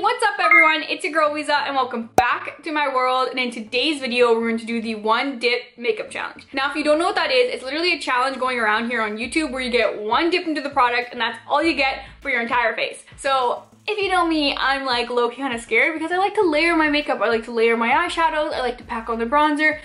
What's up everyone, it's your girl Weeza and welcome back to my world. And in today's video we're going to do the one dip makeup challenge. Now if you don't know what that is, it's literally a challenge going around here on YouTube where you get one dip into the product and that's all you get for your entire face. So if you know me, I'm like low-key kind of scared because I like to layer my makeup. I like to layer my eyeshadows, I like to pack on the bronzer.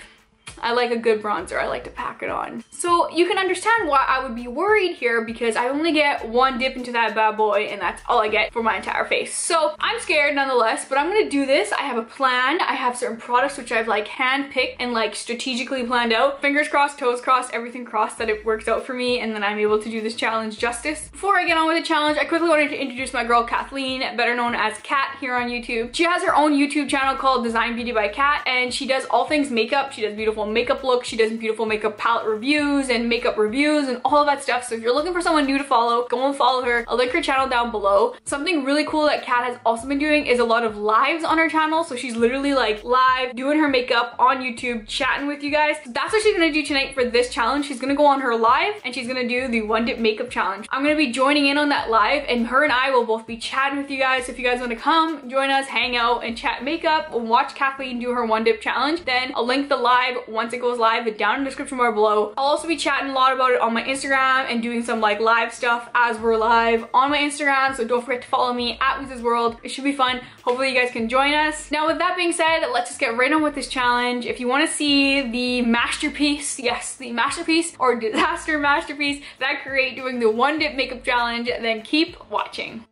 I like a good bronzer, I like to pack it on. So you can understand why I would be worried here because I only get one dip into that bad boy and that's all I get for my entire face. So I'm scared nonetheless, but I'm gonna do this. I have a plan. I have certain products which I've like handpicked and like strategically planned out. Fingers crossed, toes crossed, everything crossed that it works out for me and then I'm able to do this challenge justice. Before I get on with the challenge, I quickly wanted to introduce my girl Kathleen, better known as Kat here on YouTube. She has her own YouTube channel called Design Beauty by Kat and she does all things makeup. She does beautiful makeup looks, she does beautiful makeup palette reviews and makeup reviews and all of that stuff. So if you're looking for someone new to follow, go and follow her. I'll link her channel down below. Something really cool that Kat has also been doing is a lot of lives on her channel. So she's literally like live doing her makeup on YouTube, chatting with you guys. So that's what she's gonna do tonight for this challenge. She's gonna go on her live and she's gonna do the one dip makeup challenge. I'm gonna be joining in on that live and her and I will both be chatting with you guys. So if you guys wanna come join us, hang out and chat makeup and watch Kathleen do her one dip challenge, then I'll link the live once it goes live down in the description bar below. I'll also be chatting a lot about it on my Instagram and doing some like live stuff as we're live on my Instagram. So don't forget to follow me at weezasworld. It should be fun. Hopefully you guys can join us. Now with that being said, let's just get right on with this challenge. If you want to see the masterpiece, yes, the masterpiece or disaster masterpiece that I create doing the one dip makeup challenge, then keep watching.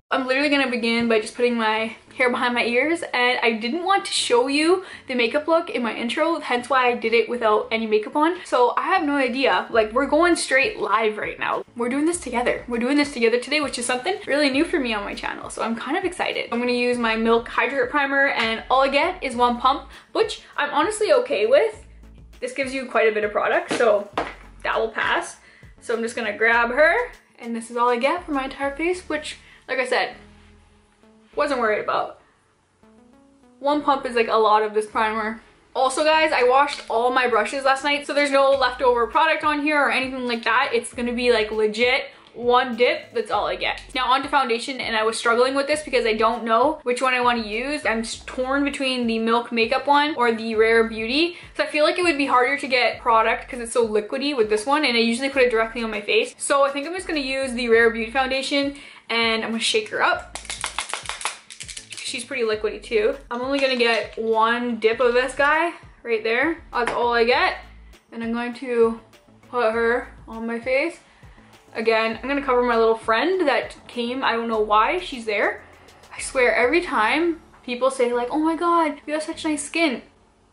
I'm literally gonna begin by just putting my hair behind my ears, and I didn't want to show you the makeup look in my intro, hence why I did it without any makeup on. So I have no idea, like we're going straight live right now. We're doing this together. We're doing this together today, which is something really new for me on my channel. So I'm kind of excited. I'm gonna use my Milk Hydrate Primer and all I get is one pump, which I'm honestly okay with. This gives you quite a bit of product, so that will pass. So I'm just gonna grab her and this is all I get for my entire face, which like I said, wasn't worried about. One pump is like a lot of this primer. Also guys, I washed all my brushes last night, so there's no leftover product on here or anything like that. It's gonna be like legit one dip, that's all I get. Now onto foundation, and I was struggling with this because I don't know which one I want to use. I'm torn between the Milk makeup one or the Rare Beauty. So I feel like it would be harder to get product because it's so liquidy with this one, and I usually put it directly on my face. So I think I'm just gonna use the Rare Beauty foundation and I'm gonna shake her up. She's pretty liquidy too. I'm only gonna get one dip of this guy right there. That's all I get. And I'm going to put her on my face. Again, I'm gonna cover my little friend that came. I don't know why she's there. I swear every time people say like, oh my God, you have such nice skin.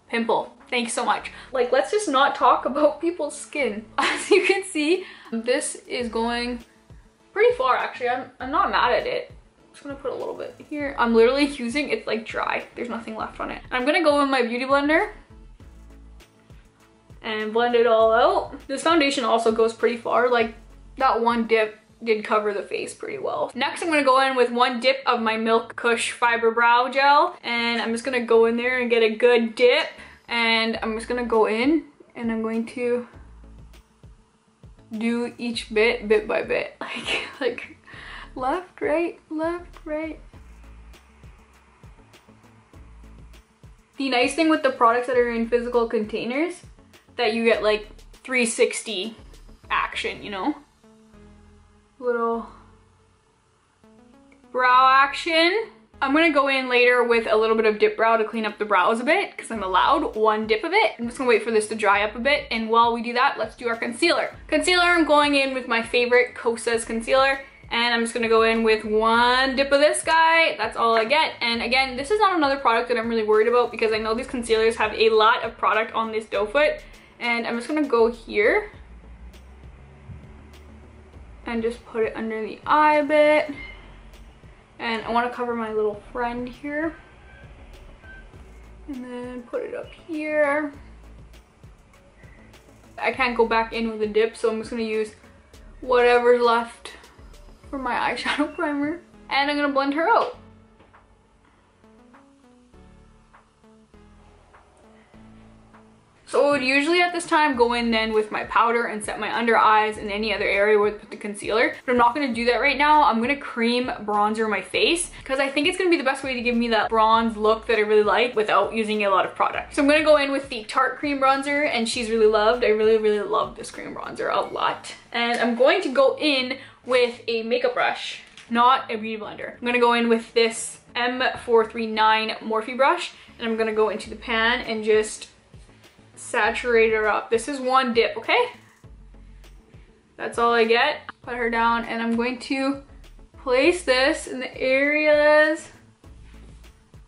Pimple, thanks so much. Like, let's just not talk about people's skin. As you can see, this is going pretty far actually. I'm not mad at it. I'm just gonna put a little bit here. I'm literally using, it's like dry. There's nothing left on it. I'm gonna go in my beauty blender and blend it all out. This foundation also goes pretty far. Like that one dip did cover the face pretty well. Next, I'm gonna go in with one dip of my Milk Kush Fiber Brow Gel. And I'm just gonna go in there and get a good dip. And I'm just gonna go in and I'm going to do each bit by bit, like left, right, left, right. The nice thing with the products that are in physical containers, that you get like 360 action, you know? Little brow action. I'm gonna go in later with a little bit of dip brow to clean up the brows a bit because I'm allowed one dip of it. I'm just gonna wait for this to dry up a bit, and while we do that, let's do our concealer. Concealer, I'm going in with my favorite Kosas concealer, and I'm just gonna go in with one dip of this guy. That's all I get. And again, this is not another product that I'm really worried about because I know these concealers have a lot of product on this doe foot, and I'm just gonna go here and just put it under the eye a bit. And I want to cover my little friend here. And then put it up here. I can't go back in with a dip, so I'm just going to use whatever's left for my eyeshadow primer. And I'm going to blend her out. So I would usually at this time go in then with my powder and set my under eyes and any other area where I put the concealer. But I'm not gonna do that right now. I'm gonna cream bronzer my face because I think it's gonna be the best way to give me that bronze look that I really like without using a lot of product. So I'm gonna go in with the Tarte cream bronzer, and She's Really Loved. I really love this cream bronzer a lot. And I'm going to go in with a makeup brush, not a beauty blender. I'm gonna go in with this M439 Morphe brush, and I'm gonna go into the pan and just saturate her up. This is one dip, okay? That's all I get. Put her down, and I'm going to place this in the areas.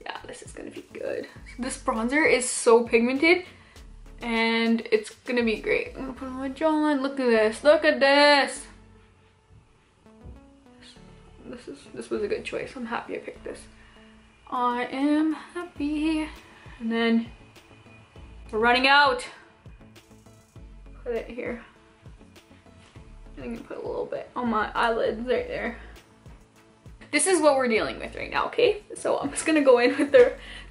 Yeah, this is gonna be good. So this bronzer is so pigmented, and it's gonna be great. I'm gonna put it on my jawline. Look at this, look at this. This was a good choice. I'm happy I picked this. I am happy. And then we're running out. Put it here. I'm gonna put a little bit on my eyelids right there. This is what we're dealing with right now, okay? So I'm just gonna go in with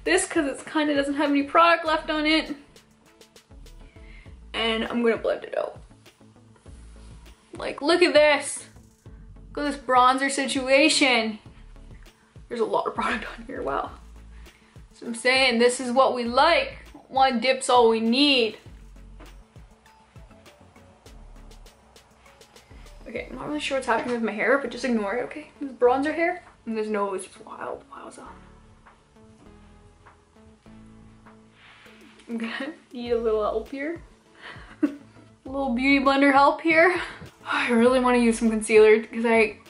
this because it kind of doesn't have any product left on it. And I'm gonna blend it out. Like, look at this. Look at this bronzer situation. There's a lot of product on here, wow. So I'm saying this is what we like. One dip's all we need. Okay, I'm not really sure what's happening with my hair, but just ignore it, okay? This bronzer hair, and this nose is wild, wowza. I'm gonna need a little help here. A little beauty blender help here. I really want to use some concealer because like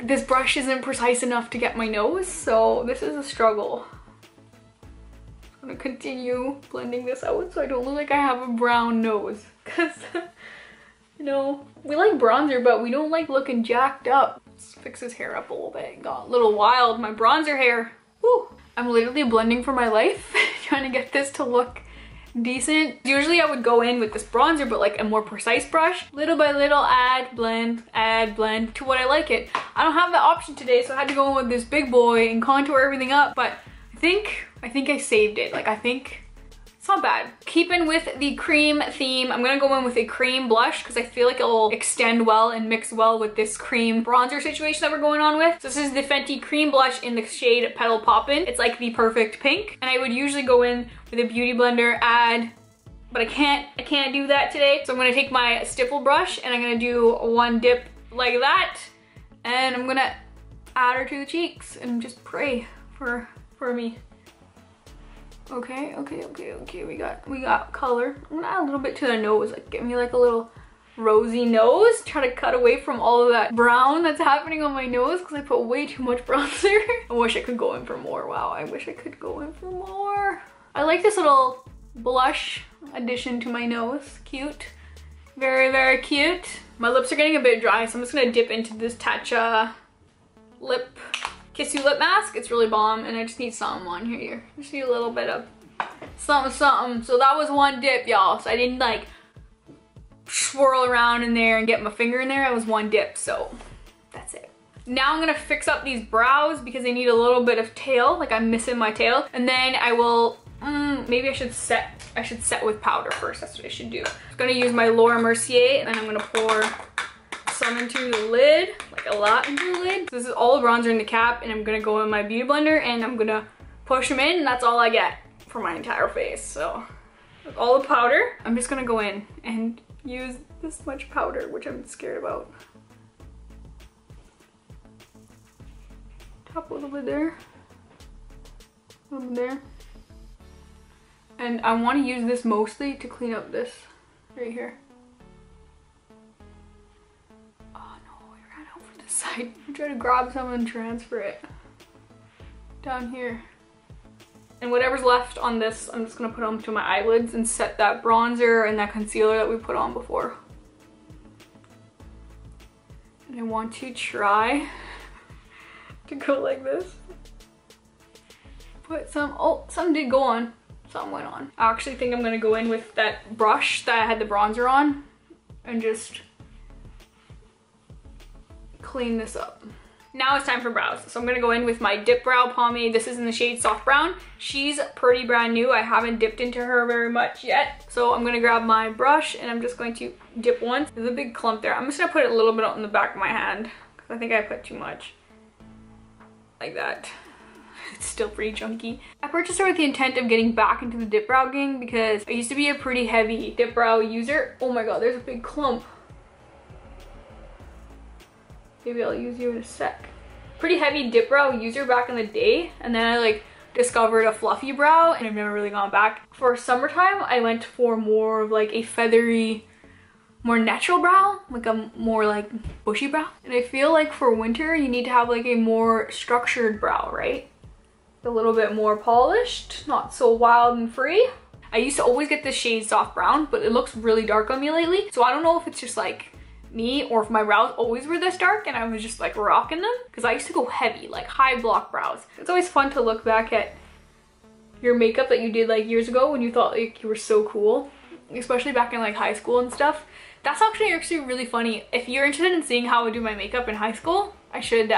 this brush isn't precise enough to get my nose, so this is a struggle. I'm gonna continue blending this out so I don't look like I have a brown nose, because you know, we like bronzer, but we don't like looking jacked up. Let's fix his hair up a little bit. It got a little wild, my bronzer hair. Woo! I'm literally blending for my life, trying to get this to look decent. Usually I would go in with this bronzer, but like a more precise brush. Little by little, add, blend to what I like it. I don't have that option today, so I had to go in with this big boy and contour everything up, but I think I saved it. Like, I think it's not bad. Keeping with the cream theme, I'm gonna go in with a cream blush because I feel like it'll extend well and mix well with this cream bronzer situation that we're going on with. So this is the Fenty cream blush in the shade Petal Poppin'. It's like the perfect pink. And I would usually go in with a beauty blender, but I can't do that today. So I'm gonna take my stipple brush and I'm gonna do one dip like that. And I'm gonna add her to the cheeks and just pray for me. Okay, we got color. I'm gonna add a little bit to the nose, like give me like a little rosy nose. Try to cut away from all of that brown that's happening on my nose because I put way too much bronzer. I wish I could go in for more. Wow, I wish I could go in for more. I like this little blush addition to my nose. Cute. Very cute. My lips are getting a bit dry, so I'm just gonna dip into this Tatcha lip Kiss You lip mask. It's really bomb, and I just need something on here. Just need a little bit of something. So that was one dip, y'all. So I didn't like swirl around in there and get my finger in there. It was one dip, so that's it. Now I'm gonna fix up these brows because they need a little bit of tail. Like, I'm missing my tail. And then I will, maybe I should set with powder first. That's what I should do. I'm gonna use my Laura Mercier, and then I'm gonna pour some into the lid, like a lot into the lid. So this is all the bronzer in the cap, and I'm gonna go in my beauty blender and I'm gonna push them in, and that's all I get for my entire face. So with all the powder, I'm just gonna go in and use this much powder, which I'm scared about. Top a little bit there, a little bit there. And I want to use this mostly to clean up this right here. Side. I'm trying to grab some and transfer it down here. And whatever's left on this, I'm just gonna put onto my eyelids and set that bronzer and that concealer that we put on before. And I want to try to go like this. Put some, oh, some did go on. Some went on. I actually think I'm gonna go in with that brush that I had the bronzer on and just clean this up. Now it's time for brows. So I'm gonna go in with my Dip Brow Pomade. This is in the shade Soft Brown. She's pretty brand new. I haven't dipped into her very much yet. So I'm gonna grab my brush and I'm just going to dip once. There's a big clump there. I'm just gonna put it a little bit on the back of my hand because I think I put too much. Like that. It's still pretty chunky. I purchased her with the intent of getting back into the dip brow gang because I used to be a pretty heavy dip brow user. Oh my god, there's a big clump. Maybe I'll use you in a sec. Pretty heavy dip brow user back in the day, and then I like discovered a fluffy brow and I've never really gone back. For summertime, I went for more of like a feathery, more natural brow, like a more like bushy brow. And I feel like for winter, you need to have like a more structured brow, right? A little bit more polished, not so wild and free. I used to always get this shade Soft Brown, but it looks really dark on me lately. So I don't know if it's just like me or if my brows always were this dark and I was just like rocking them, because I used to go heavy, like high block brows. It's always fun to look back at your makeup that you did like years ago when you thought like you were so cool, especially back in like high school and stuff. That's actually really funny. If you're interested in seeing how I do my makeup in high school, I should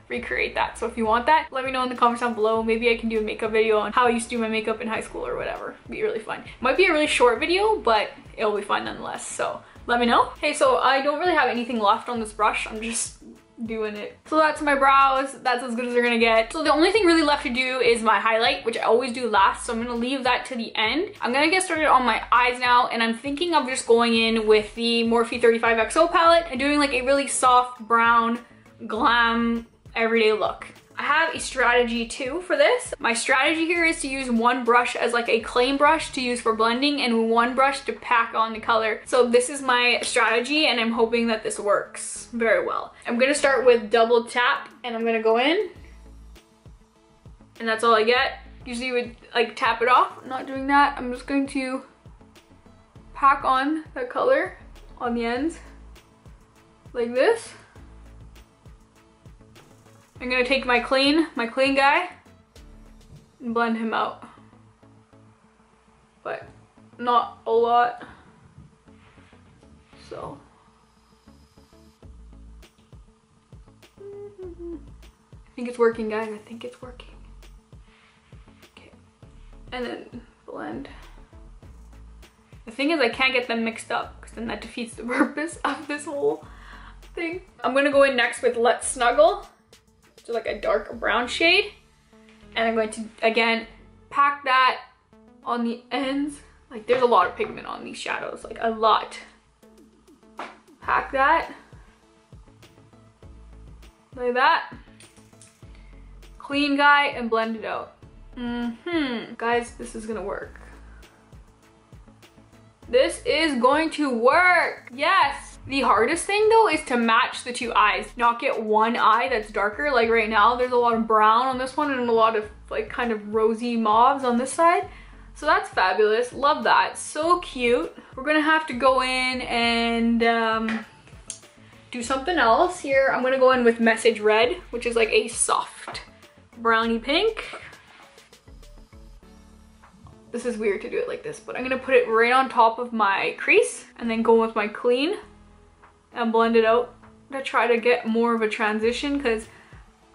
recreate that. So if you want that, let me know in the comments down below. Maybe I can do a makeup video on how I used to do my makeup in high school or whatever. It'd be really fun. It might be a really short video, but it'll be fun nonetheless. So let me know. Okay, so I don't really have anything left on this brush. I'm just doing it. So that's my brows. That's as good as they're gonna get. So the only thing really left to do is my highlight, which I always do last. So I'm gonna leave that to the end. I'm gonna get started on my eyes now, and I'm thinking of just going in with the Morphe 35XO palette and doing like a really soft brown glam everyday look. I have a strategy too for this. My strategy here is to use one brush as like a claim brush to use for blending and one brush to pack on the color. So this is my strategy and I'm hoping that this works very well. I'm gonna start with double tap and I'm gonna go in and that's all I get. Usually you would like tap it off. I'm not doing that. I'm just going to pack on the color on the ends like this. I'm gonna take my clean guy and blend him out, but not a lot. So I think it's working, guys. I think it's working. Okay, and then blend. The thing is I can't get them mixed up because then that defeats the purpose of this whole thing. I'm gonna go in next with Let's Snuggle. So like a dark brown shade, and I'm going to again pack that on the ends. Like there's a lot of pigment on these shadows, like a lot. Pack that like that, clean guy, and blend it out. Guys, this is gonna work. This is going to work. Yes. The hardest thing though is to match the two eyes, not get one eye that's darker. Like right now, there's a lot of brown on this one and a lot of like kind of rosy mauves on this side. So that's fabulous. Love that. So cute. We're gonna have to go in and do something else here. I'm gonna go in with Message Red, which is like a soft brownie pink. This is weird to do it like this, but I'm gonna put it right on top of my crease and then go with my clean and blend it out to try to get more of a transition, because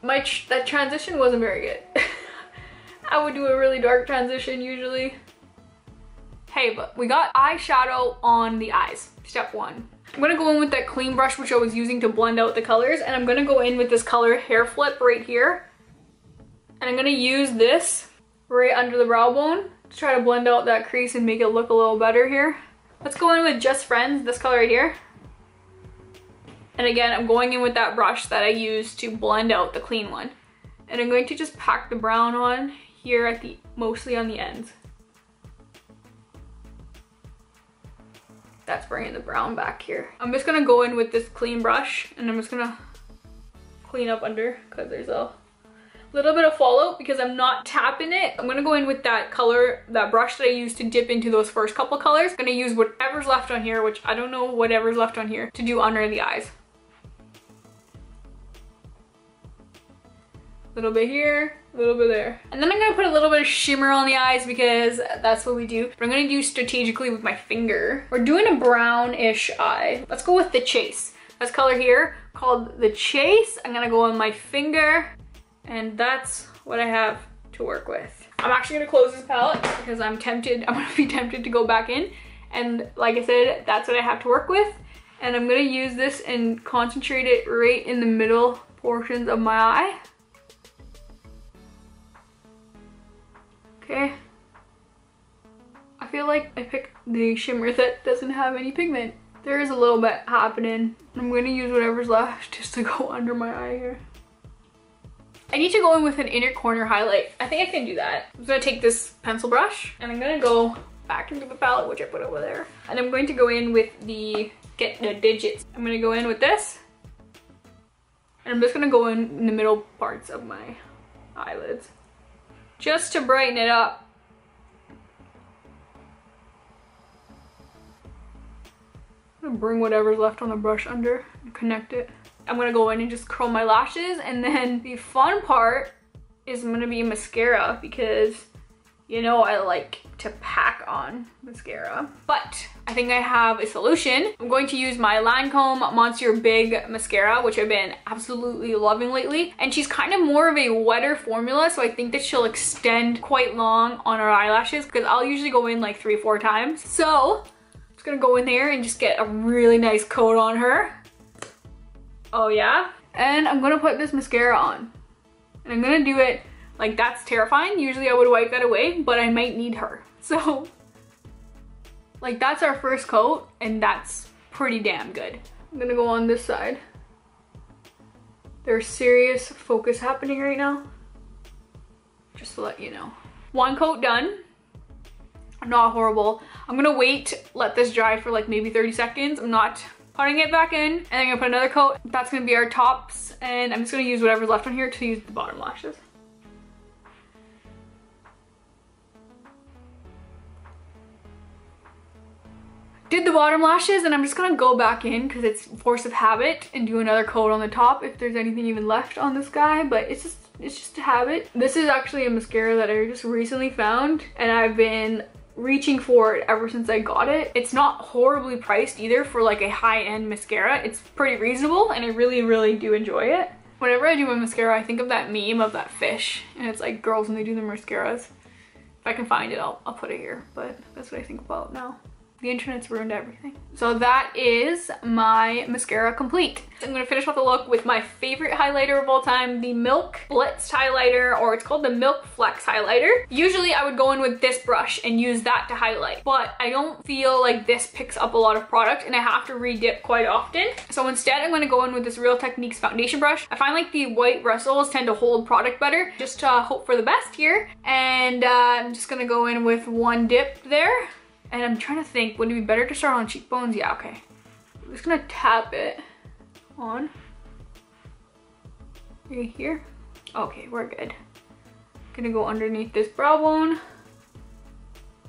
that transition wasn't very good. I would do a really dark transition usually. Hey, but we got eyeshadow on the eyes, step one. I'm gonna go in with that clean brush which I was using to blend out the colors, and I'm gonna go in with this color Hair Flip right here. And I'm gonna use this right under the brow bone to try to blend out that crease and make it look a little better here. Let's go in with Just Friends, this color right here. And again, I'm going in with that brush that I used to blend out the clean one. And I'm going to just pack the brown on here at mostly on the ends. That's bringing the brown back here. I'm just gonna go in with this clean brush and I'm just gonna clean up under because there's a little bit of fallout because I'm not tapping it. I'm gonna go in with that color, that brush that I used to dip into those first couple colors. I'm gonna use whatever's left on here, which I don't know whatever's left on here, to do under the eyes. A little bit here, a little bit there. And then I'm gonna put a little bit of shimmer on the eyes because that's what we do. But I'm gonna do strategically with my finger. We're doing a brownish eye. Let's go with the Chase. this color here called The Chase. I'm gonna go on my finger, and that's what I have to work with. I'm actually gonna close this palette because I'm gonna be tempted to go back in. And like I said, that's what I have to work with. And I'm gonna use this and concentrate it right in the middle portions of my eye. Okay. I feel like I picked the shimmer that doesn't have any pigment. There is a little bit happening. I'm gonna use whatever's left just to go under my eye here. I need to go in with an inner corner highlight. I think I can do that. I'm gonna take this pencil brush and I'm gonna go back into the palette, which I put over there. And I'm going to go in with get the digits. I'm gonna go in with this. And I'm just gonna go in the middle parts of my eyelids, just to brighten it up. I'm gonna bring whatever's left on the brush under and connect it. I'm gonna go in and just curl my lashes, and then the fun part is gonna be mascara, because you know I like to pack on mascara. But I think I have a solution. I'm going to use my Lancome Monsieur Big Mascara, which I've been absolutely loving lately. And she's kind of more of a wetter formula, so I think that she'll extend quite long on our eyelashes, because I'll usually go in like 3 or 4 times. So I'm just gonna go in there and just get a really nice coat on her. Oh yeah. And I'm gonna put this mascara on. And I'm gonna do it like, that's terrifying. Usually I would wipe that away, but I might need her. So like, that's our first coat, and that's pretty damn good. I'm gonna go on this side. There's serious focus happening right now, just to let you know. 1 coat done. Not horrible. I'm gonna let this dry for like maybe 30 seconds. I'm not putting it back in, and I'm gonna put another coat. That's gonna be our tops, and I'm just gonna use whatever's left on here to use the bottom lashes. Did the bottom lashes, and I'm just gonna go back in because it's force of habit and do another coat on the top if there's anything even left on this guy, but it's just a habit. This is actually a mascara that I just recently found, and I've been reaching for it ever since I got it. It's not horribly priced either for like a high-end mascara. It's pretty reasonable, and I really do enjoy it. Whenever I do my mascara, I think of that meme of that fish, and it's like girls when they do their mascaras. If I can find it, I'll put it here, but that's what I think about now. The internet's ruined everything. So that is my mascara complete. I'm gonna finish off the look with my favorite highlighter of all time, the Milk Blitzed highlighter, or it's called the Milk Flex highlighter. Usually I would go in with this brush and use that to highlight, but I don't feel like this picks up a lot of product, and I have to re-dip quite often. So instead I'm gonna go in with this Real Techniques foundation brush. I find like the white bristles tend to hold product better, just to hope for the best here. And I'm just gonna go in with 1 dip there. And I'm trying to think, would it be better to start on cheekbones? Yeah, okay. I'm just gonna tap it on right here. Okay, we're good. Gonna go underneath this brow bone,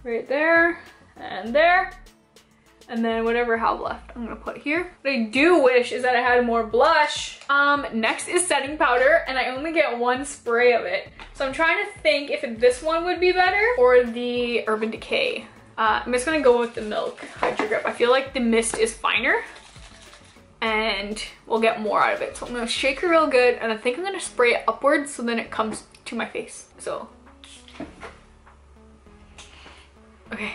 right there, and there. And then whatever I have left, I'm gonna put here. What I do wish is that I had more blush. Next is setting powder, and I only get 1 spray of it. So I'm trying to think if this one would be better or the Urban Decay. I'm just gonna go with the Milk Hydro Grip. I feel like the mist is finer and we'll get more out of it. So I'm gonna shake her real good, and I think I'm gonna spray it upwards so then it comes to my face. So, okay.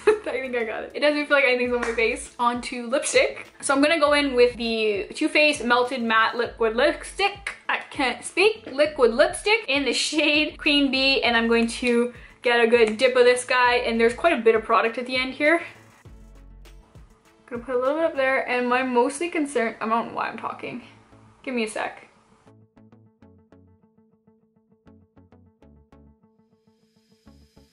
I think I got it. It doesn't feel like anything's on my face. On to lipstick. So I'm gonna go in with the Too Faced Melted Matte Liquid Lipstick. I can't speak. Liquid lipstick in the shade Queen Bee, and I'm going to get a good dip of this guy, and there's quite a bit of product at the end here. Gonna put a little bit up there, and my mostly concern, I don't know why I'm talking. Give me a sec.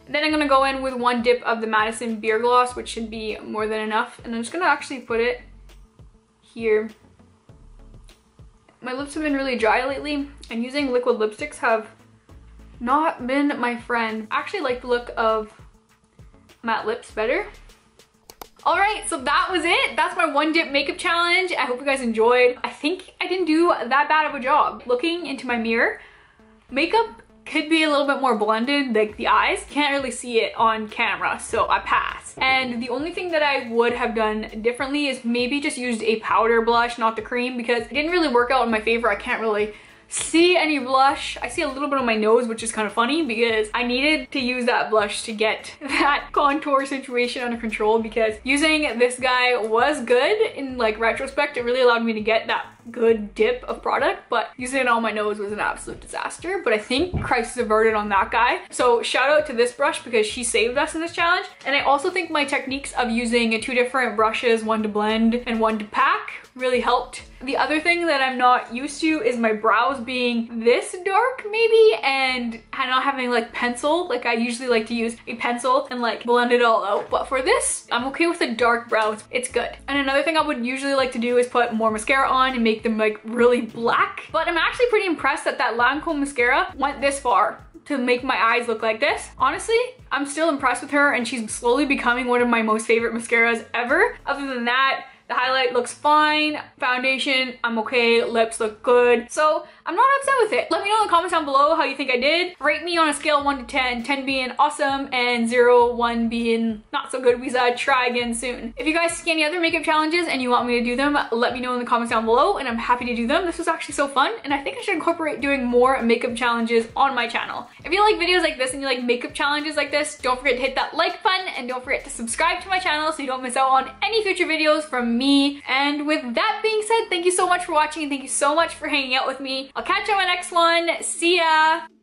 Then I'm gonna go in with 1 dip of the Madison Beer Gloss, which should be more than enough, and I'm just gonna actually put it here. My lips have been really dry lately, and using liquid lipsticks have not been my friend. I actually like the look of matte lips better. All right, so that was it. That's my 1 dip makeup challenge. I hope you guys enjoyed. I think I didn't do that bad of a job. Looking into my mirror, makeup could be a little bit more blended, like the eyes. Can't really see it on camera, so I pass. And the only thing that I would have done differently is maybe just used a powder blush, not the cream, because it didn't really work out in my favor. I can't really see any blush. I see a little bit on my nose, which is kind of funny because I needed to use that blush to get that contour situation under control, because using this guy was good in like retrospect. It really allowed me to get that good dip of product, but using it on my nose was an absolute disaster. But I think crisis averted on that guy. So shout out to this brush because she saved us in this challenge. And I also think my techniques of using two different brushes, one to blend and one to pack, really helped. The other thing that I'm not used to is my brows being this dark maybe, and not having like pencil. Like I usually like to use a pencil and like blend it all out. But for this, I'm okay with the dark brows. It's good. And another thing I would usually like to do is put more mascara on and make them like really black. But I'm actually pretty impressed that Lancome mascara went this far to make my eyes look like this. Honestly, I'm still impressed with her, and she's slowly becoming one of my most favorite mascaras ever. Other than that, the highlight looks fine. Foundation, I'm okay. Lips look good. So I'm not upset with it. Let me know in the comments down below how you think I did. Rate me on a scale of 1 to 10, 10 being awesome and 0, 1 being not so good. Weeza, try again soon. If you guys see any other makeup challenges and you want me to do them, let me know in the comments down below, and I'm happy to do them. This was actually so fun, and I think I should incorporate doing more makeup challenges on my channel. If you like videos like this and you like makeup challenges like this, don't forget to hit that like button, and don't forget to subscribe to my channel so you don't miss out on any future videos from me. And with that being said, thank you so much for watching, and thank you so much for hanging out with me. I'll catch you on my next one. See ya!